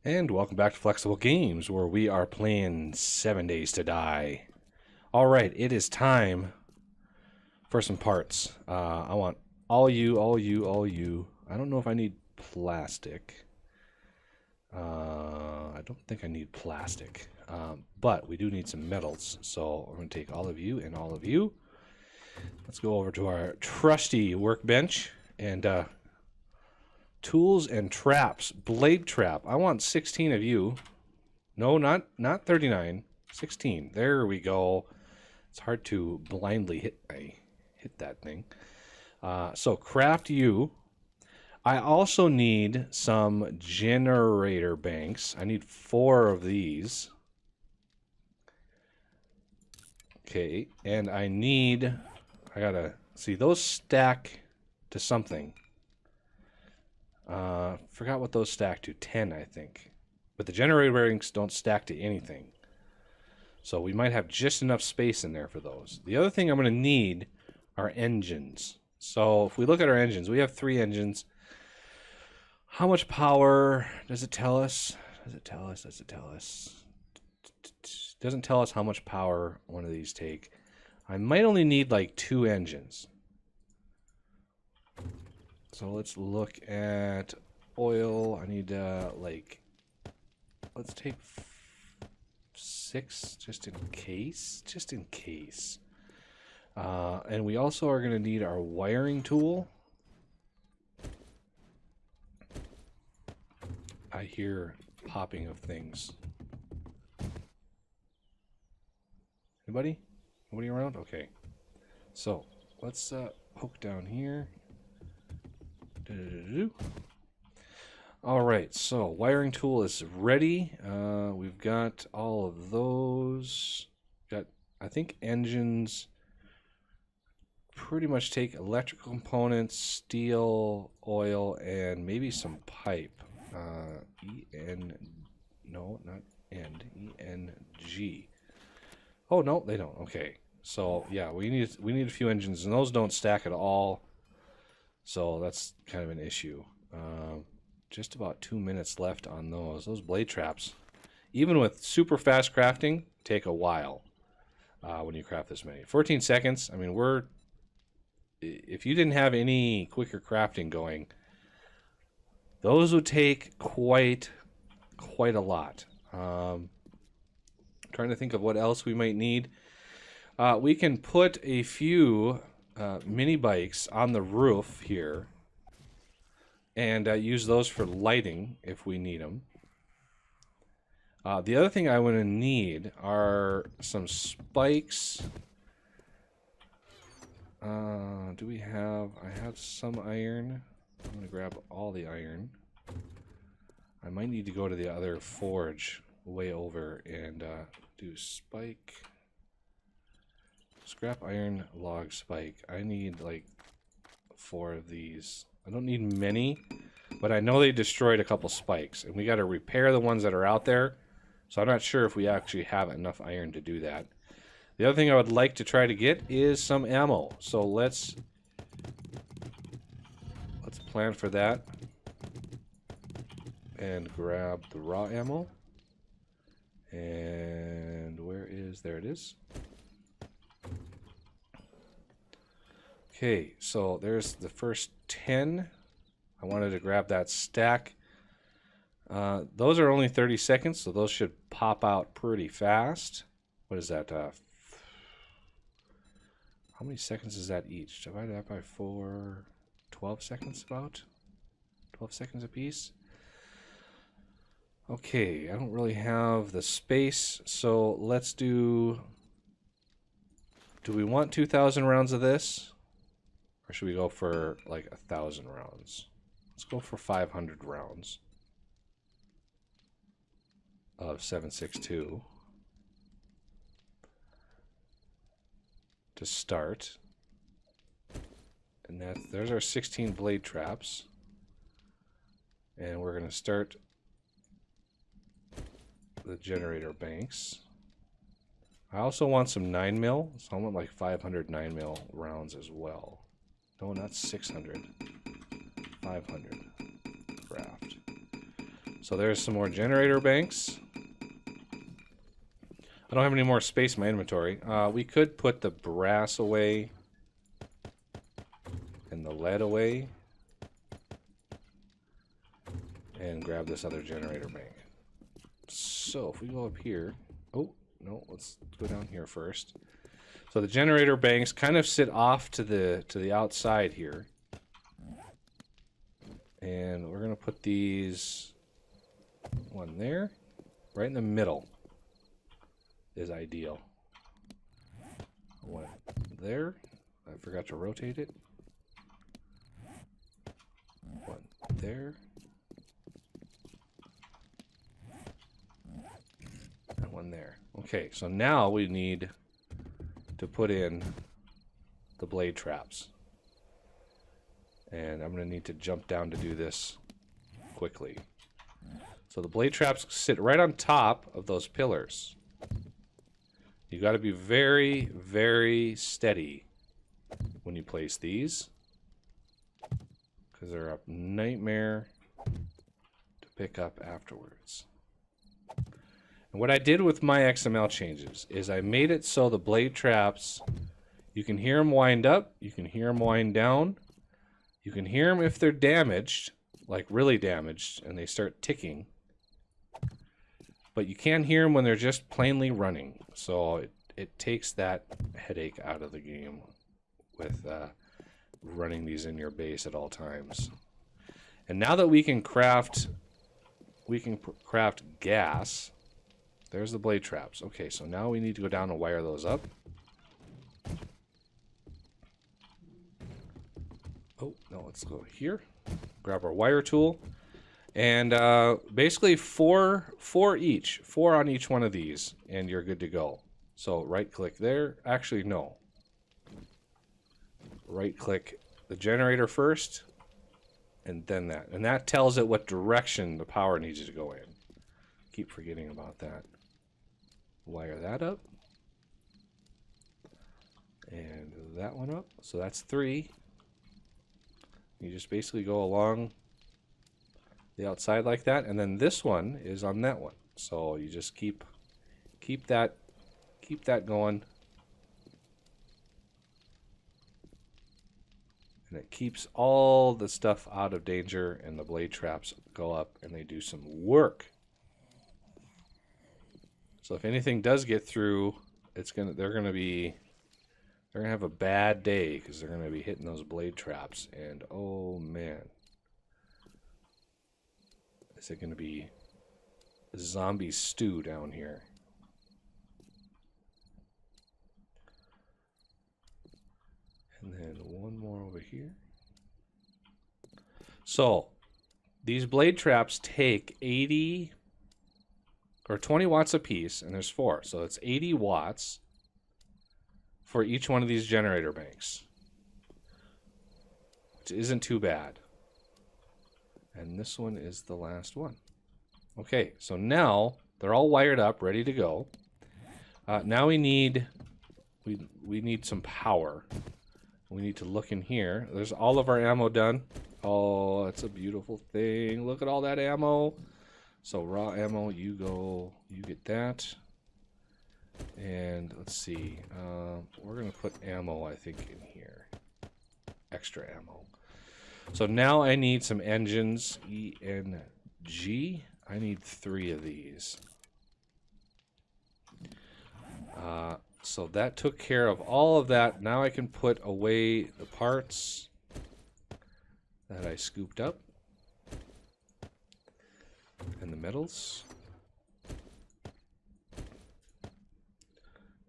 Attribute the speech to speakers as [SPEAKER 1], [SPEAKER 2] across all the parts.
[SPEAKER 1] And welcome back to Flexible Games, where we are playing 7 Days to Die. Alright, it is time for some parts. I want all you. I don't know if I need plastic. I don't think I need plastic. But we do need some metals. So I'm going to take all of you and all of you. Let's go over to our trusty workbench and tools and traps. Blade trap. I want 16 of you. No, not 39. 16. There we go. It's hard to blindly hit that thing. So craft you. I also need some generator banks. I need 4 of these. Okay, and I gotta see, those stack to something. Forgot what those stack to. 10, I think. But the generator banks don't stack to anything. So we might have just enough space in there for those. The other thing I'm going to need are engines. So if we look at our engines, we have 3 engines. How much power does it tell us? Does it tell us? It doesn't tell us how much power one of these take. I might only need like 2 engines. So let's look at oil. I need let's take 6 just in case. And we also are going to need our wiring tool. I hear popping of things. Anybody? Nobody around? Okay. So let's poke down here. Alright, so wiring tool is ready. We've got all of those. Got, I think, engines pretty much take electrical components, steel, oil, and maybe some pipe. No, not end. ENG. Oh no, they don't. Okay, so yeah, we need a few engines, and those don't stack at all. So that's kind of an issue. Just about 2 minutes left on those. Those blade traps, even with super fast crafting, take a while when you craft this many. 14 seconds. I mean, if you didn't have any quicker crafting going, those would take quite a lot. Trying to think of what else we might need. We can put a few mini bikes on the roof here and use those for lighting if we need them. The other thing I want to need are some spikes. Do we have... I have some iron. I'm going to grab all the iron. I might need to go to the other forge way over and do spike. Scrap iron, log, spike. I need like 4 of these. I don't need many, but I know they destroyed a couple spikes, and we got to repair the ones that are out there. So I'm not sure if we actually have enough iron to do that. The other thing I would like to try to get is some ammo. So let's plan for that and grab the raw ammo. And there it is. Okay, so there's the first 10. I wanted to grab that stack. Those are only 30 seconds, so those should pop out pretty fast. What is that? How many seconds is that each? Divide that by 4. 12 seconds about? 12 seconds apiece? Okay, I don't really have the space, so let's do... Do we want 2,000 rounds of this? Or should we go for like 1,000 rounds? Let's go for 500 rounds of 7.62 to start. And there's our 16 blade traps. And we're going to start the generator banks. I also want some 9mm, so I want like 500 9mm rounds as well. No, not 600. 500. Craft. So there's some more generator banks. I don't have any more space in my inventory. We could put the brass away and the lead away and grab this other generator bank. So if we go up here, oh no, let's go down here first. So the generator banks kind of sit off to the outside here, and we're gonna put these one there, right in the middle is ideal. One there. I forgot to rotate it. One there. And one there. Okay, so now we need to put in the blade traps. And I'm going to need to jump down to do this quickly. So the blade traps sit right on top of those pillars. You got to be very, very steady when you place these, because they're a nightmare to pick up afterwards. And what I did with my XML changes is I made it so the blade traps, you can hear them wind up, you can hear them wind down, you can hear them if they're damaged, like really damaged, and they start ticking. But you can't hear them when they're just plainly running. So it takes that headache out of the game with running these in your base at all times. And now that we can craft gas. There's the blade traps. Okay, so now we need to go down and wire those up. Oh, no, let's go here. Grab our wire tool. And basically four each. 4 on each one of these, and you're good to go. So right-click there. Actually, no. Right-click the generator first, and then that. And that tells it what direction the power needs to go in. Keep forgetting about that. Wire that up. And that one up. So that's 3. You just basically go along the outside like that, and then this one is on that one. So you just keep that going. And it keeps all the stuff out of danger, and the blade traps go up and they do some work. So if anything does get through, they're gonna have a bad day, because they're gonna be hitting those blade traps, and oh man, is it gonna be zombie stew down here. And then one more over here. So these blade traps take 80 or 20 watts a piece, and there's 4, so it's 80 watts for each one of these generator banks, which isn't too bad. And this one is the last one. Okay, so now they're all wired up, ready to go. Now we need some power. We need to look in here. There's all of our ammo done. Oh, that's a beautiful thing. Look at all that ammo. So raw ammo, you get that. And let's see. We're going to put ammo, I think, in here. Extra ammo. So now I need some engines. ENG. I need 3 of these. So that took care of all of that. Now I can put away the parts that I scooped up. And the metals.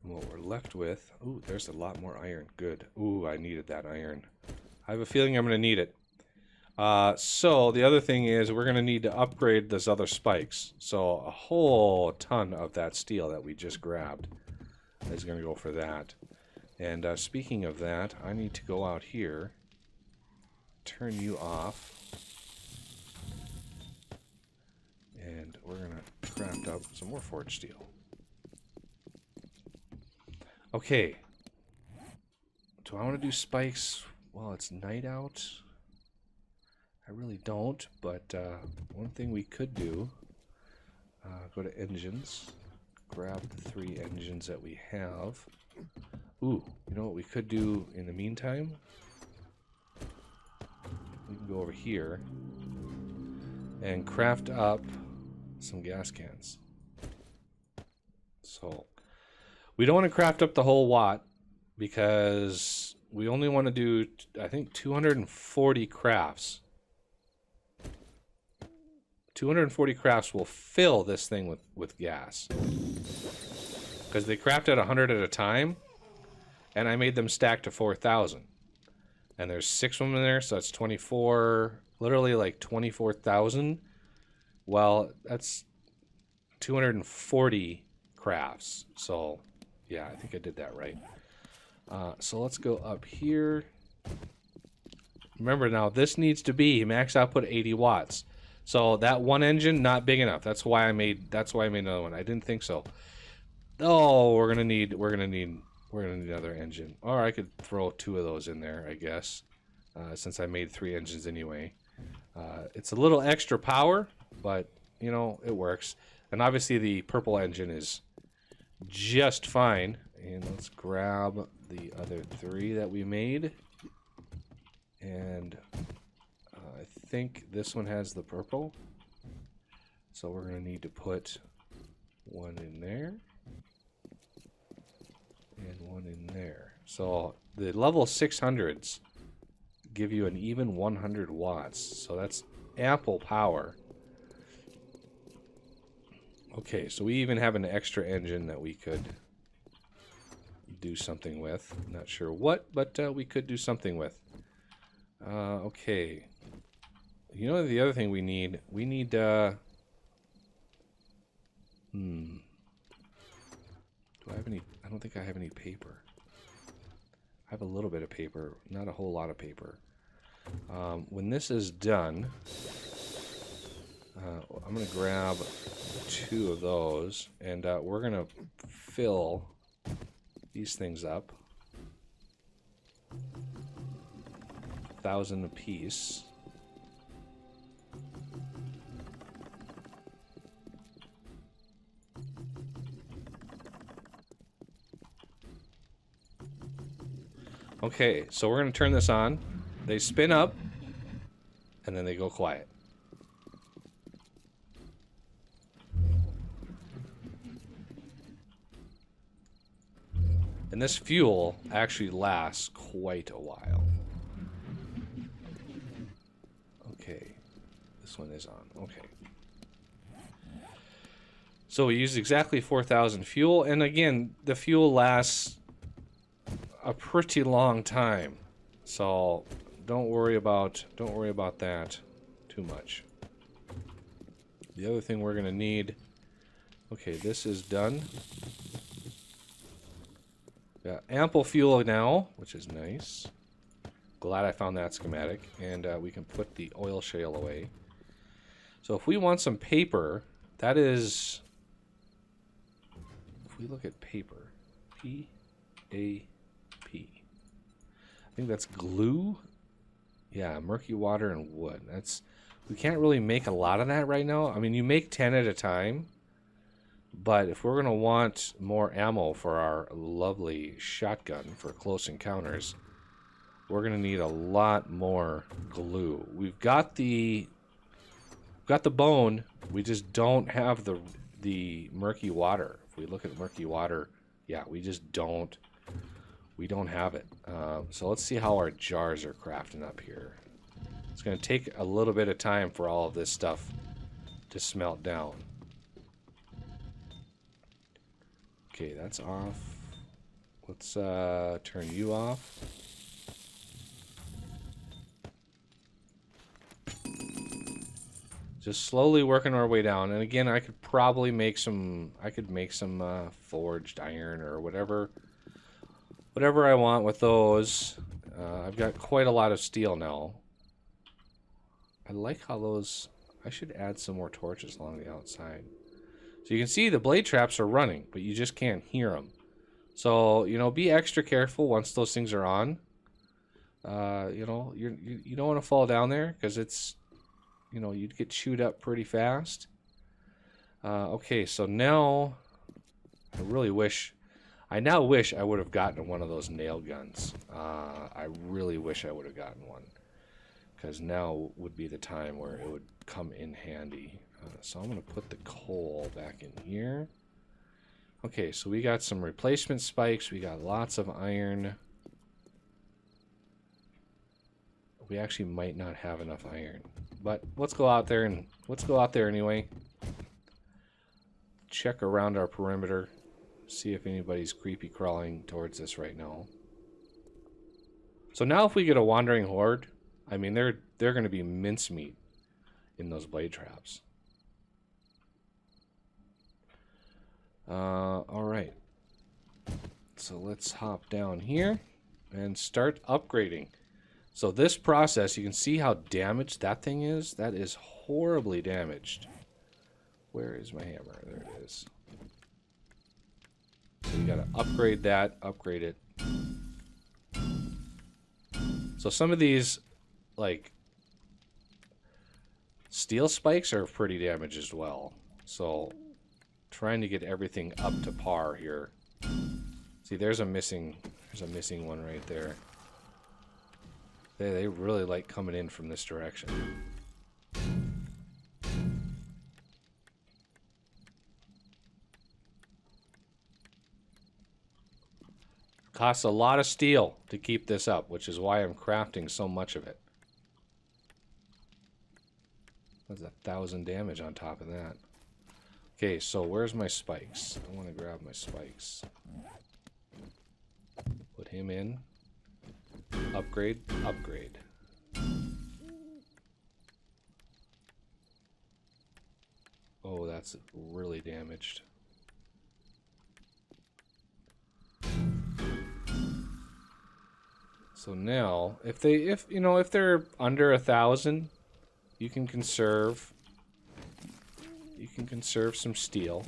[SPEAKER 1] And what we're left with... Ooh, there's a lot more iron. Good. Ooh, I needed that iron. I have a feeling I'm going to need it. So the other thing is we're going to need to upgrade those other spikes. So a whole ton of that steel that we just grabbed is going to go for that. And speaking of that, I need to go out here, turn you off, and we're going to craft up some more forged steel. Okay. Do I want to do spikes while it's night out? I really don't, but one thing we could do, go to engines, grab the 3 engines that we have. Ooh, you know what we could do in the meantime? We can go over here and craft up some gas cans. So we don't want to craft up the whole watt because we only want to do, I think, 240 crafts. 240 crafts will fill this thing with gas. Because they craft at 100 at a time, and I made them stack to 4,000. And there's 6 of them in there, so that's 24, literally like 24,000. Well, that's 240 crafts. So, yeah, I think I did that right. So let's go up here. Remember now, this needs to be max output 80 watts. So that one engine not big enough. That's why I made another one. I didn't think so. Oh, we're gonna need another engine. Or I could throw 2 of those in there, I guess, since I made 3 engines anyway. It's a little extra power, but you know it works. And obviously the purple engine is just fine. And let's grab the other 3 that we made. And I think this one has the purple. So we're going to need to put 1 in there. And 1 in there. So the level 600s give you an even 100 watts. So that's ample power. Okay, so we even have an extra engine that we could do something with. Not sure what, but we could do something with. Okay. You know the other thing we need? We need, do I have any? I don't think I have any paper. I have a little bit of paper, not a whole lot of paper. When this is done, I'm going to grab 2 of those, and we're going to fill these things up. 1,000 apiece. Okay, so we're going to turn this on. They spin up, and then they go quiet. And this fuel actually lasts quite a while. Okay, this one is on. Okay. So we used exactly 4,000 fuel, and again, the fuel lasts a pretty long time. So don't worry about that too much. The other thing we're going to need, okay, this is done. Got ample fuel now, which is nice. Glad I found that schematic. And we can put the oil shale away. So if we want some paper, that is, if we look at paper, P-A-P. I think that's glue. Yeah, murky water and wood. We can't really make a lot of that right now. I mean, you make 10 at a time. But if we're going to want more ammo for our lovely shotgun for close encounters, we're going to need a lot more glue. We've got the bone, we just don't have the murky water. If we look at murky water, yeah, we don't have it. So let's see how our jars are crafting up here. It's going to take a little bit of time for all of this stuff to smelt down. Okay, that's off. Let's turn you off. Just slowly working our way down. And again, I could probably make some. I could make some forged iron or whatever I want with those. I've got quite a lot of steel now. I like how those. I should add some more torches along the outside. So you can see the blade traps are running, but you just can't hear them. So, you know, be extra careful once those things are on. You know, you don't want to fall down there because it's you know, you'd get chewed up pretty fast. Okay, so now I now wish I would have gotten one of those nail guns. I really wish I would have gotten one, because now would be the time where it would come in handy. So I'm going to put the coal back in here. Okay, so we got some replacement spikes. We got lots of iron. We actually might not have enough iron, but let's go out there anyway. Check around our perimeter. See if anybody's creepy crawling towards us right now. So now if we get a wandering horde, I mean, they're going to be mincemeat in those blade traps. All right. So let's hop down here and start upgrading. So this process, you can see how damaged that thing is. That is horribly damaged. Where is my hammer? There it is. So you gotta upgrade that, upgrade it. So some of these, like, steel spikes are pretty damaged as well. So trying to get everything up to par here. See, there's a missing one right there. They really like coming in from this direction. Costs a lot of steel to keep this up, which is why I'm crafting so much of it. That's 1,000 damage on top of that. Okay, so where's my spikes? I want to grab my spikes. Put him in. Upgrade, upgrade. Oh, that's really damaged. So now, if they're under 1,000, you can conserve some steel.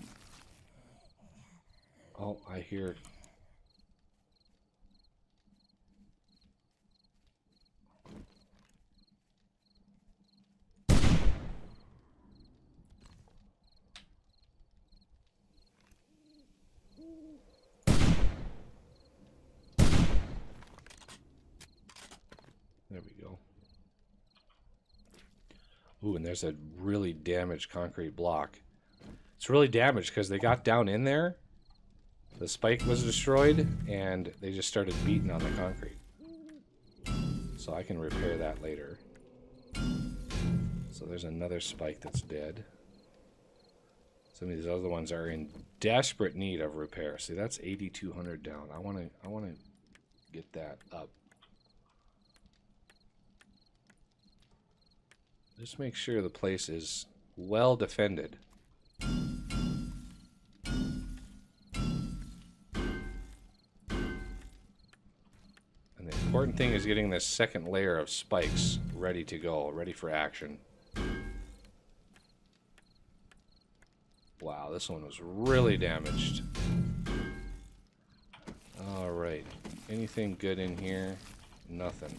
[SPEAKER 1] Oh, I hear. There we go. Ooh, and there's a really damaged concrete block. It's really damaged because they got down in there. The spike was destroyed, and they just started beating on the concrete. So I can repair that later. So there's another spike that's dead. Some of these other ones are in desperate need of repair. See, that's 8,200 down. I want to get that up. Just make sure the place is well defended. And the important thing is getting this second layer of spikes ready to go, ready for action. Wow, this one was really damaged. Alright, anything good in here? Nothing.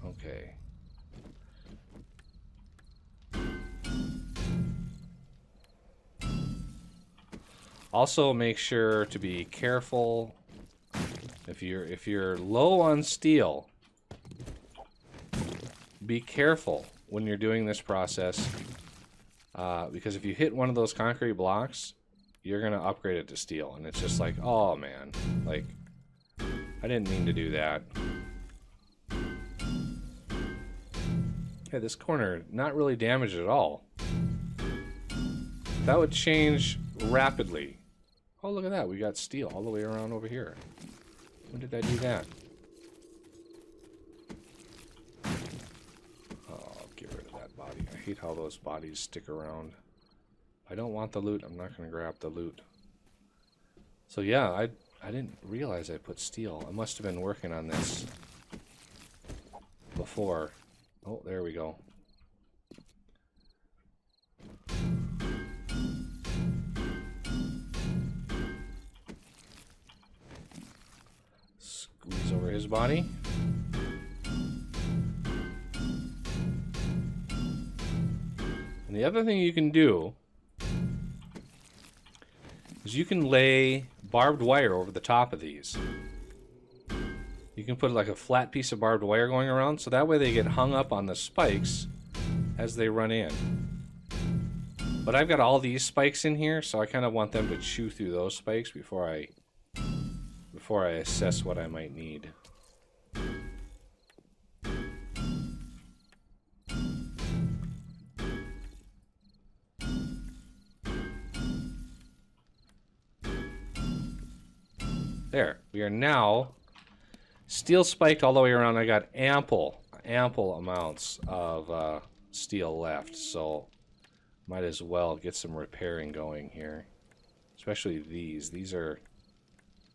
[SPEAKER 1] Okay. Also, make sure to be careful if you're low on steel. Be careful when you're doing this process, because if you hit one of those concrete blocks, you're gonna upgrade it to steel, and it's just like, oh man, like I didn't mean to do that. Okay, this corner, not really damaged at all. That would change rapidly. Oh, look at that. We got steel all the way around over here. When did I do that? Oh, I'll get rid of that body. I hate how those bodies stick around. If I don't want the loot, I'm not going to grab the loot. So yeah, I didn't realize I put steel. I must have been working on this before. Oh, there we go. Squeeze over his body. And the other thing you can do is you can lay barbed wire over the top of these. You can put like a flat piece of barbed wire going around, so that way they get hung up on the spikes as they run in. But I've got all these spikes in here, so I kind of want them to chew through those spikes before I assess what I might need. There, we are now steel spiked all the way around. I got ample amounts of steel left, so might as well get some repairing going here. Especially these. These are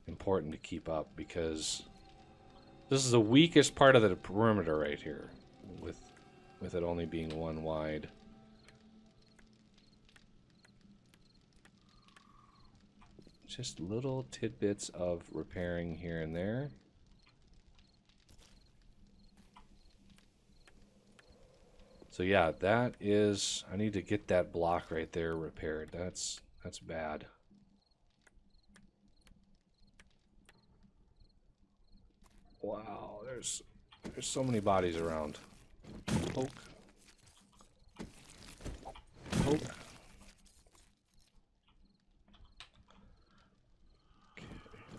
[SPEAKER 1] important to keep up because this is the weakest part of the perimeter right here, with it only being one wide. Just little tidbits of repairing here and there. So yeah, that is, I need to get that block right there repaired. That's bad. Wow, there's so many bodies around. Poke. Poke. Okay.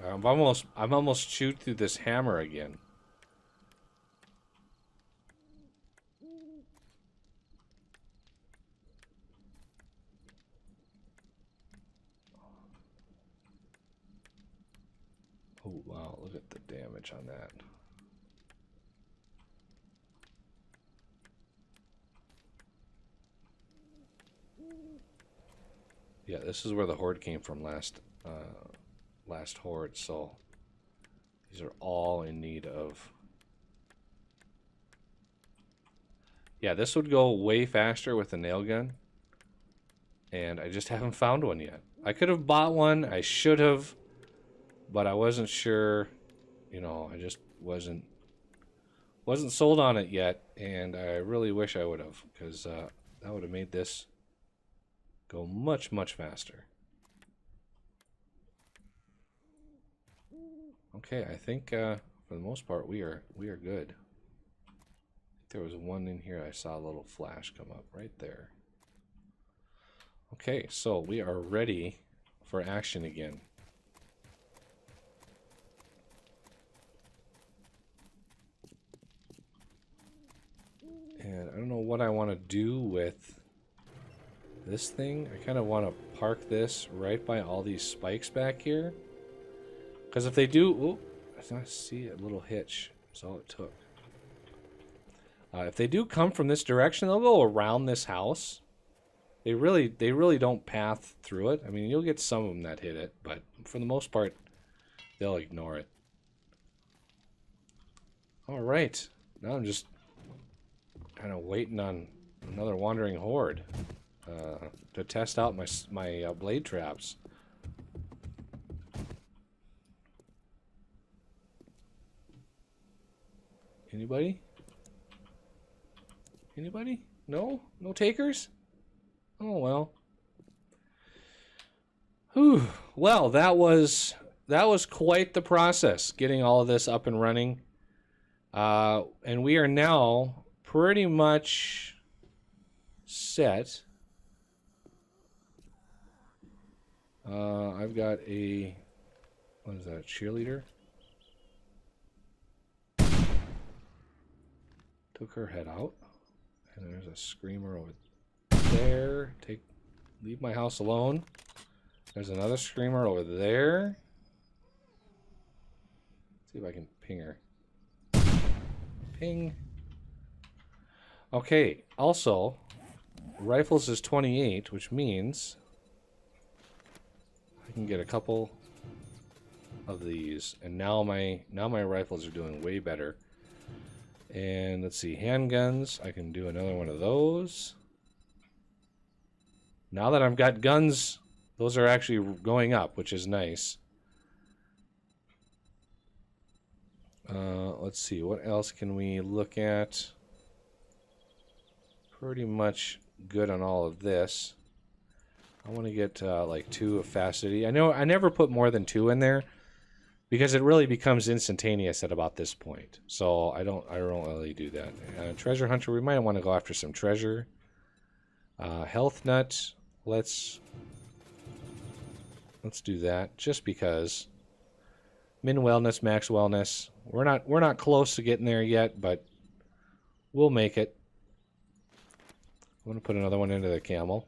[SPEAKER 1] I'm almost chewed through this hammer again. Oh wow, look at the damage on that. Yeah, this is where the horde came from last horde, so these are all in need of... Yeah, this would go way faster with a nail gun, and I just haven't found one yet. I could have bought one, I should have, but I wasn't sure, you know, I just wasn't sold on it yet, and I really wish I would have, because that would have made this go much, much faster. Okay, I think for the most part we are good. There was one in here, I saw a little flash come up right there. Okay, so we are ready for action again. And I don't know what I want to do with this thing. I kind of want to park this right by all these spikes back here. Because if they do... Ooh, I see a little hitch. That's all it took. If they do come from this direction, they'll go around this house. They really don't path through it. I mean, you'll get some of them that hit it, but for the most part, they'll ignore it. All right. Now I'm just kind of waiting on another wandering horde to test out my blade traps. Anybody? Anybody? No? No takers? Oh well. Whew. Well, that was quite the process, getting all of this up and running. And we are now pretty much set. I've got a, what is that, cheerleader? Took her head out. And there's a screamer over there. Leave my house alone. There's another screamer over there. Let's see if I can ping her. Ping. Okay, also, rifles is 28, which means I can get a couple of these. And now my rifles are doing way better. And let's see, handguns. I can do another one of those. Now that I've got guns, those are actually going up, which is nice. Let's see, what else can we look at? Pretty much good on all of this. I want to get like 2 of Facility. I know I never put more than 2 in there because it really becomes instantaneous at about this point. So I don't really do that. Treasure Hunter, we might want to go after some treasure. Health Nut, let's do that just because. Min Wellness, Max Wellness. We're not close to getting there yet, but we'll make it. I'm gonna put another one into the camel.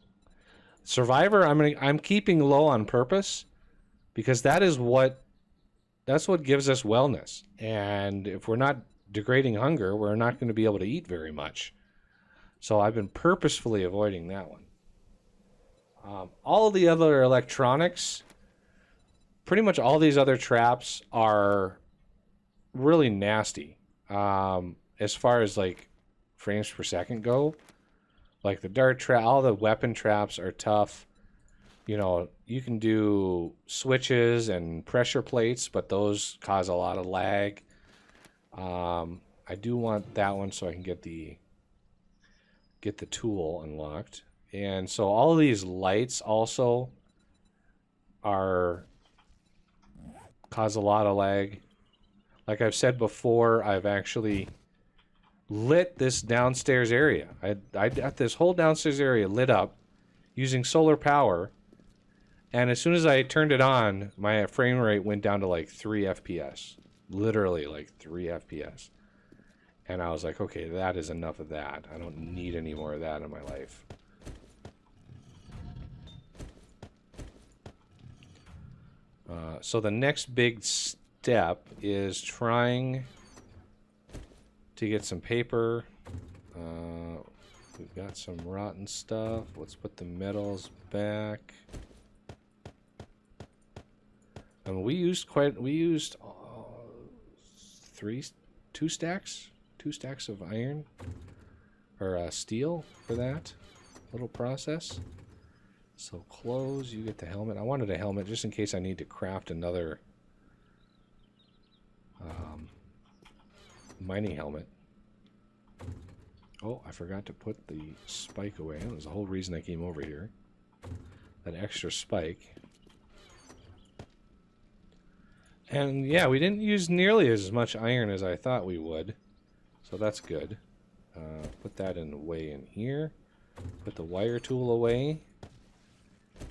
[SPEAKER 1] Survivor, I'm keeping low on purpose because that's what gives us wellness. And if we're not degrading hunger, we're not going to be able to eat very much. So I've been purposefully avoiding that one. All of the other electronics, pretty much all these other traps are really nasty. As far as like frames per second go, like the dart trap, all the weapon traps are tough. You know, you can do switches and pressure plates, but those cause a lot of lag. I do want that one so I can get the tool unlocked. And so all of these lights also cause a lot of lag. Like I've said before, I've actually lit this downstairs area. I got this whole downstairs area lit up using solar power, and as soon as I turned it on, my frame rate went down to like 3 FPS. Literally like 3 FPS. And I was like, okay, that is enough of that. I don't need any more of that in my life. So the next big step is trying to get some paper. We've got some rotten stuff. Let's put the metals back. We used 2 stacks of iron or steel for that little process. So clothes, you get the helmet. I wanted a helmet just in case I need to craft another mining helmet. Oh, I forgot to put the spike away. That was the whole reason I came over here. That extra spike. And yeah, we didn't use nearly as much iron as I thought we would. So that's good. Put that away in here. Put the wire tool away.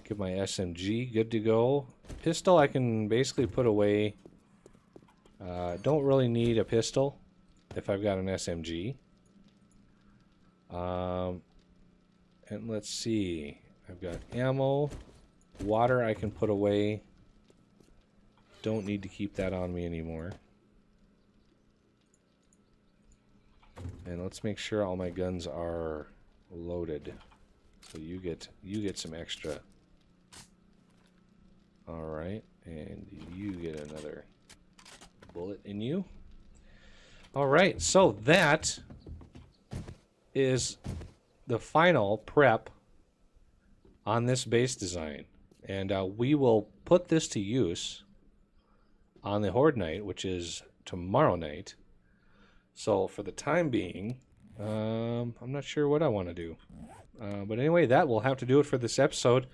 [SPEAKER 1] Get my SMG good to go. Pistol I can basically put away. Don't really need a pistol if I've got an SMG. And let's see. I've got ammo. Water I can put away. Don't need to keep that on me anymore. And let's make sure all my guns are loaded. So you get some extra. All right, and you get another bullet in you. All right, so that is the final prep on this base design, and we will put this to use on the Horde night, which is tomorrow night. So for the time being, I'm not sure what I want to do. But anyway, that will have to do it for this episode.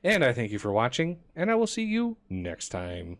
[SPEAKER 1] And I thank you for watching, and I will see you next time.